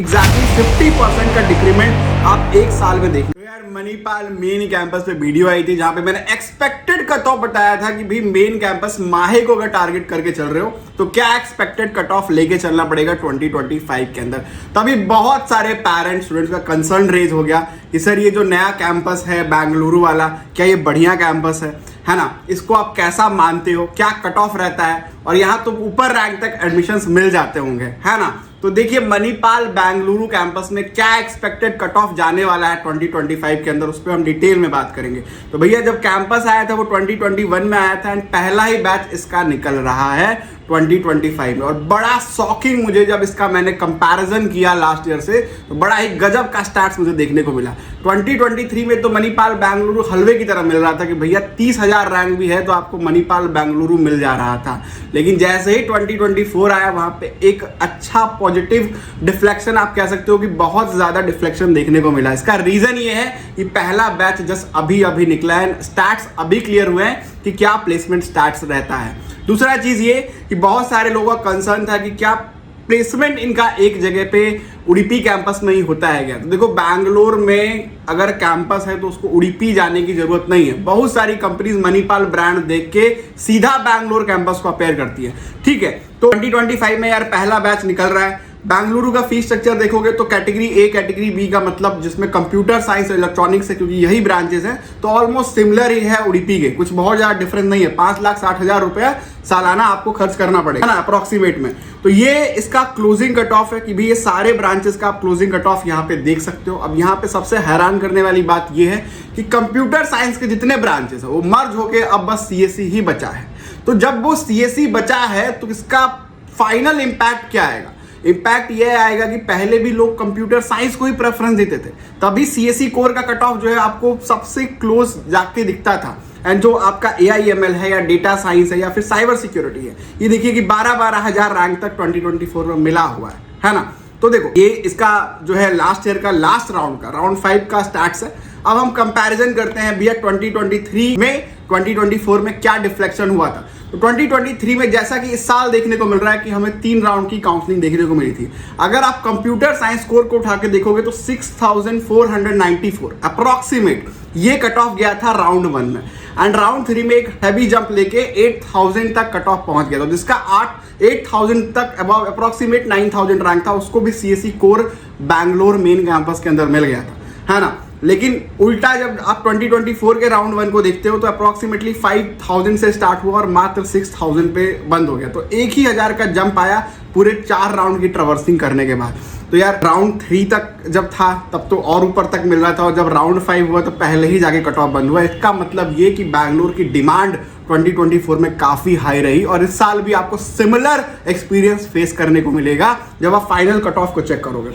Exactly 50% का decrement आप एक साल में देखें। तो यार मणिपाल मेन कैंपस पे वीडियो आई थी जहां पे मैंने एक्सपेक्टेड कट ऑफ बताया था कि भाई मेन कैंपस माहे को अगर टारगेट करके चल रहे हो तो क्या एक्सपेक्टेड कट ऑफ लेके चलना पड़ेगा 2025 के अंदर। तभी बहुत सारे पेरेंट्स स्टूडेंट्स का कंसर्न रेज हो गया कि सर ये जो नया कैंपस है बेंगलुरु वाला, क्या ये बढ़िया कैंपस है ना, इसको आप कैसा मानते हो, क्या कट ऑफ रहता है और यहाँ तो ऊपर रैंक तक एडमिशंस मिल जाते होंगे, है ना। तो देखिए मणिपाल बेंगलुरु कैंपस में क्या एक्सपेक्टेड कट ऑफ जाने वाला है 2025 के अंदर, उस पर हम डिटेल में बात करेंगे। तो भैया जब कैंपस आया था वो 2021 में आया था एंड पहला ही बैच इसका निकल रहा है 2025 में। और बड़ा शॉकिंग मुझे जब इसका मैंने कंपैरिजन किया लास्ट ईयर से तो बड़ा ही गजब का स्टार्ट्स मुझे देखने को मिला। 2023 में तो मणिपाल बेंगलुरु हलवे की तरह मिल रहा था कि भैया 30,000 रैंक भी है तो आपको मणिपाल बेंगलुरु मिल जा रहा था। लेकिन जैसे ही 2024 आया वहां पे एक अच्छा पॉजिटिव डिफ्लेक्शन, आप कह सकते हो कि बहुत ज्यादा डिफ्लेक्शन देखने को मिला। इसका रीजन ये है कि पहला बैच जस्ट अभी निकला है, स्टार्ट्स अभी क्लियर हुए हैं कि क्या प्लेसमेंट स्टार्ट्स रहता है। दूसरा चीज ये कि बहुत सारे लोगों का कंसर्न था कि क्या प्लेसमेंट इनका एक जगह पे उडुपी कैंपस में ही होता है क्या। तो देखो बैंगलोर में अगर कैंपस है तो उसको उडुपी जाने की जरूरत नहीं है। बहुत सारी कंपनीज मणिपाल ब्रांड देख के सीधा बैंगलोर कैंपस को अपेयर करती है, ठीक है। तो 2025 में यार पहला बैच निकल रहा है। बेंगलुरु का फीस स्ट्रक्चर देखोगे तो कैटेगरी ए कैटेगरी बी का मतलब जिसमें कंप्यूटर साइंस और इलेक्ट्रॉनिक्स है, क्योंकि यही ब्रांचेस हैं, तो ऑलमोस्ट सिमिलर ही है उडुपी के, कुछ बहुत ज्यादा डिफरेंस नहीं है। 5,60,000 रुपया सालाना आपको खर्च करना पड़ेगा ना अप्रोक्सीमेट में। तो ये इसका क्लोजिंग कट ऑफ है कि भाई ये सारे ब्रांचेस का आप क्लोजिंग कट ऑफ यहाँ पे देख सकते हो। अब यहाँ पे सबसे हैरान करने वाली बात ये है कि कंप्यूटर साइंस के जितने ब्रांचेस है वो मर्ज होके अब बस सीएससी ही बचा है। तो जब वो सीएससी बचा है तो इसका फाइनल इंपैक्ट क्या आएगा? इंपैक्ट ये आएगा कि पहले भी लोग कंप्यूटर साइंस को ही प्रेफरेंस देते थे, तभी सीएससी कोर का कट ऑफ जो है आपको सबसे क्लोज जाके दिखता था। एंड जो आपका AIML है या डेटा साइंस है या फिर साइबर सिक्योरिटी है, ये देखिए कि 12-12 हजार रैंक तक 2024 में मिला हुआ है ना। तो देखो ये इसका जो है लास्ट ईयर का लास्ट राउंड का राउंड 5 का स्टार्ट्स है। अब हम कंपैरिजन करते हैं भैया 2023 में 2024 में क्या डिफ्लेक्शन हुआ था। तो 2023 में जैसा कि इस साल देखने को मिल रहा है कि हमें 3 राउंड की काउंसलिंग देखने को मिली थी। अगर आप कंप्यूटर साइंस स्कोर को उठा के देखोगे तो 6,494 अप्रोक्सीमेट ये कट ऑफ गया था राउंड 1 में। एंड राउंड 3 में एक हैवी जंप लेके 8,000 तक कट ऑफ पहुंच गया था, जिसका 8,000 तक अबाउट अप्रोक्सीमेट 9,000 रैंक था, उसको भी CSC core Bangalore main campus के अंदर मिल गया था, है ना। लेकिन उल्टा जब आप 2024 के राउंड 1 को देखते हो तो अप्रोक्सीमेटली 5,000 से स्टार्ट हुआ और मात्र 6,000 पे बंद हो गया। तो 1,000 का जंप आया पूरे 4 राउंड की ट्रवर्सिंग करने के बाद। तो यार राउंड 3 तक जब था तब तो और ऊपर तक मिल रहा था, और जब राउंड 5 हुआ तो पहले ही जाके कट ऑफ बंद हुआ। इसका मतलब ये कि बैंगलोर की डिमांड 2024 में काफी हाई रही और इस साल भी आपको सिमिलर एक्सपीरियंस फेस करने को मिलेगा जब आप फाइनल कट ऑफ को चेक करोगे।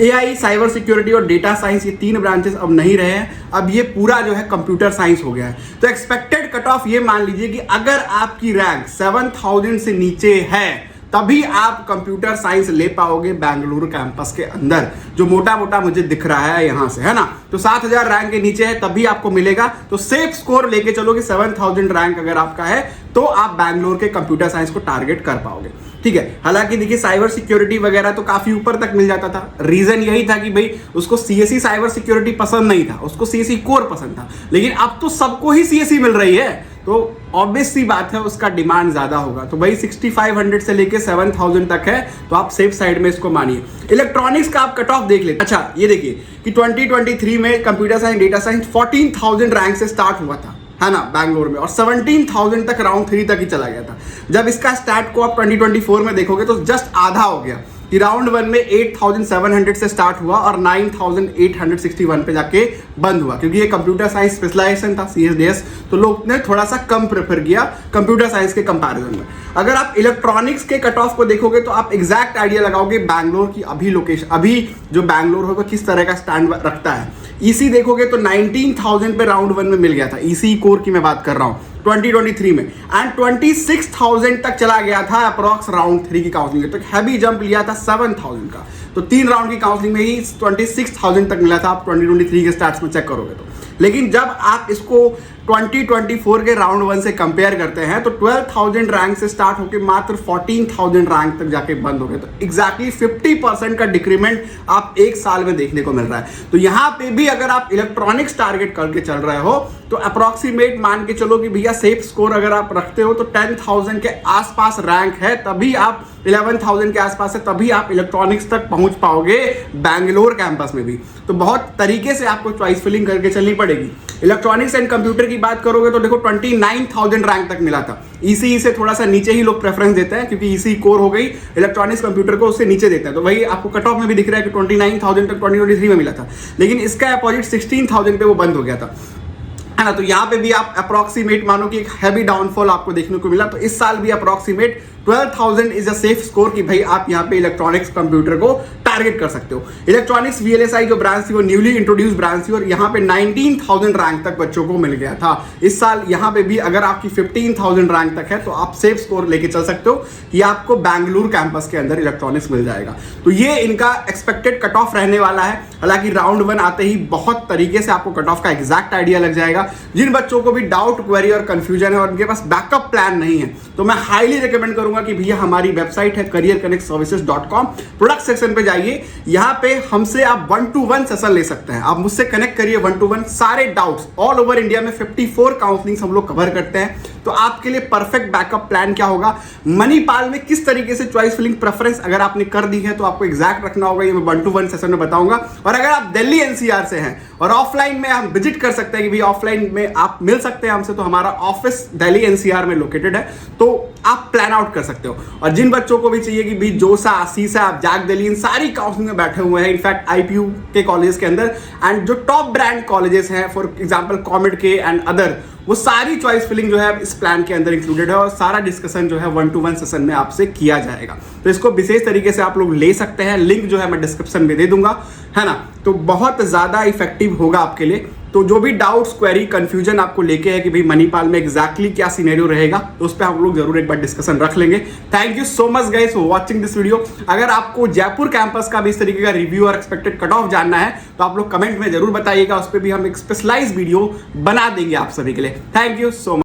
AI, साइबर सिक्योरिटी और डेटा साइंस ये 3 ब्रांचेस अब नहीं रहे हैं, अब ये पूरा जो है कंप्यूटर साइंस हो गया है। तो एक्सपेक्टेड कट ऑफ ये मान लीजिए कि अगर आपकी रैंक 7,000 से नीचे है तभी आप कंप्यूटर साइंस ले पाओगे बेंगलुरु कैंपस के अंदर, जो मोटा मोटा मुझे दिख रहा है यहां से, है ना। तो 7,000 रैंक के नीचे है तभी आपको मिलेगा। तो सेफ स्कोर लेके चलो कि 7,000 रैंक अगर आपका है तो आप बैंगलोर के कंप्यूटर साइंस को टारगेट कर पाओगे, ठीक है। हालांकि देखिए साइबर सिक्योरिटी वगैरह तो काफी ऊपर तक मिल जाता था। रीजन यही था कि भाई उसको सीएससी साइबर सिक्योरिटी पसंद नहीं था, उसको सीएससी कोर पसंद था। लेकिन अब तो सबको ही सीएससी मिल रही है तो ऑब्वियस सी बात है उसका डिमांड ज्यादा होगा। तो भाई 6,500 से लेके 7,000 तक है, तो आप सेफ साइड में इसको मानिए। इलेक्ट्रॉनिक्स का आप कट ऑफ देख लेते। अच्छा ये देखिए कि 2023 में computer science data science 14,000 rank से स्टार्ट हुआ था, है ना, बैंगलोर में, और 17,000 तक राउंड 3 तक ही चला गया था। जब इसका स्टार्ट को आप 2024 में देखोगे तो जस्ट आधा हो गया कि राउंड 1 में 8,700 से स्टार्ट हुआ और 9,861 पे जाके बंद हुआ, क्योंकि ये कंप्यूटर साइंस स्पेशलाइजेशन था CSDS, तो लोग ने थोड़ा सा कम प्रेफर किया कंप्यूटर साइंस के कंपैरिजन में। अगर आप इलेक्ट्रॉनिक्स के कट ऑफ को देखोगे तो आप एग्जैक्ट आइडिया लगाओगे बैंगलोर की अभी लोकेशन, अभी जो बैंगलोर होगा किस तरह का स्टैंड रखता है। EC देखोगे तो 19,000 पे राउंड 1 में मिल गया था, EC कोर की मैं बात कर रहा हूँ 2023 में, एंड 26,000 तक चला गया था अप्रॉक्स राउंड 3 की काउंसलिंग। तो हैवी जंप लिया था 7,000 का, तो 3 राउंड की काउंसलिंग में ही 26,000 तक मिला था। आप 2023 के स्टार्ट्स में चेक करोगे तो। लेकिन जब आप इसको 2024 के राउंड 1 से कंपेयर करते हैं तो 12,000 रैंक से स्टार्ट होकर मात्र 14,000 रैंक तक जाके बंद हो गए। तो एग्जैक्टली 50% का डिक्रीमेंट आप एक साल में देखने को मिल रहा है। तो यहां पे भी अगर आप इलेक्ट्रॉनिक्स टारगेट करके चल रहे हो तो अप्रोक्सीमेट मान के चलो कि भैया सेफ स्कोर अगर आप रखते हो तो 10,000 के आसपास रैंक है, तभी आप 11,000 के आसपास है, तभी आप इलेक्ट्रॉनिक्स तक पहुंच पाओगे बैंगलोर कैंपस में भी। तो बहुत तरीके से आपको चॉइस फिलिंग करके चलनी पड़ेगी। इलेक्ट्रॉनिक्स एंड कंप्यूटर की बात करोगे तो देखो 29,000 रैंक तक मिला था। ईसीई से थोड़ा सा नीचे ही लोग प्रेफरेंस देते हैं क्योंकि ईसीई कोर हो गई, इलेक्ट्रॉनिक्स कंप्यूटर को उससे नीचे देते हैं। तो वही आपको कट ऑफ में भी दिख रहा है कि 29,000 तक 2023 में मिला था, लेकिन इसका अपोजिट 16,000 पे वो बंद हो गया था, है ना। तो यहाँ पे भी आप अप्रोक्सीमेट मानो कि एक हैवी डाउनफॉल आपको देखने को मिला। तो इस साल भी approximate 12,000 is a safe score कि भाई आप यहाँ पे इलेक्ट्रॉनिक्स कंप्यूटर को टारगेट कर सकते हो। इलेक्ट्रॉनिक्स वीएलएसआई जो ब्रांच थी वो न्यूली इंट्रोड्यूस ब्रांच थी और यहाँ पे 19,000 रैंक तक बच्चों को मिल गया था। इस साल यहाँ पे भी अगर आपकी 15,000 रैंक तक है तो आप सेफ स्कोर लेके चल सकते हो कि आपको बैंगलोर कैंपस के अंदर इलेक्ट्रॉनिक्स मिल जाएगा। तो ये इनका एक्सपेक्टेड कट ऑफ रहने वाला है। हालांकि राउंड 1 आते ही बहुत तरीके से आपको कट ऑफ का एग्जैक्ट आइडिया लग जाएगा। जिन बच्चों को भी डाउट, क्वेरी और कंफ्यूजन है और उनके पास बैकअप प्लान नहीं है तो मैं हाईली रिकमेंड करूंगा कि भैया हमारी वेबसाइट है careerconnectservices.com, प्रोडक्ट सेक्शन पे जाइए। यहां पे हमसे आप 1-to-1 सेशन ले सकते हैं। आप मुझसे कनेक्ट करिए 1-to-1, सारे डाउट्स ऑल ओवर इंडिया में 54 काउंसलिंग्स हम लोग कवर करते हैं। तो आपके लिए परफेक्ट बैकअप प्लान क्या होगा, मणिपाल में किस तरीके से चॉइस फिलिंग प्रेफरेंस अगर आपने कर दी है तो आपको एग्जैक्ट रखना होगा, ये मैं 1-to-1 सेशन में बताऊंगा। और अगर आप दिल्ली एनसीआर से हैं और ऑफलाइन में आप विजिट कर सकते हैं कि भाई ऑफलाइन में आप मिल सकते हैं हमसे, तो हमारा ऑफिस दिल्ली एनसीआर में लोकेटेड है, तो आप प्लान आउट कर सकते हो। और जिन बच्चों को भी चाहिए कि भाई जोसा, सीसा, जैक दिल्ली, इन सारी काउंसलिंग में बैठे हुए हैं इनफैक्ट आईपीयू के कॉलेजेस के अंदर, एंड जो टॉप ब्रांड कॉलेजेस हैं फॉर एग्जांपल कॉमेड के एंड अदर, वो सारी चॉइस फिलिंग जो है इस प्लान के अंदर इंक्लूडेड है और सारा डिस्कशन जो है 1-to-1 सेशन में आपसे किया जाएगा। तो इसको विशेष तरीके से आप लोग ले सकते हैं, लिंक जो है मैं डिस्क्रिप्शन में दे दूंगा, है ना। तो बहुत ज्यादा इफेक्टिव होगा आपके लिए। तो जो भी डाउट्स, क्वेरी, कंफ्यूजन आपको लेके है कि भाई मणिपाल में एग्जैक्टली क्या सिनेरियो रहेगा, तो उस पर हम लोग जरूर एक बार डिस्कशन रख लेंगे। Thank you so much guys for watching this video. अगर आपको जयपुर कैंपस का भी इस तरीके का रिव्यू और एक्सपेक्टेड कट ऑफ जानना है तो आप लोग कमेंट में जरूर बताइएगा, उस पर भी हम एक स्पेशलाइज वीडियो बना देंगे आप सभी के लिए। Thank you so much.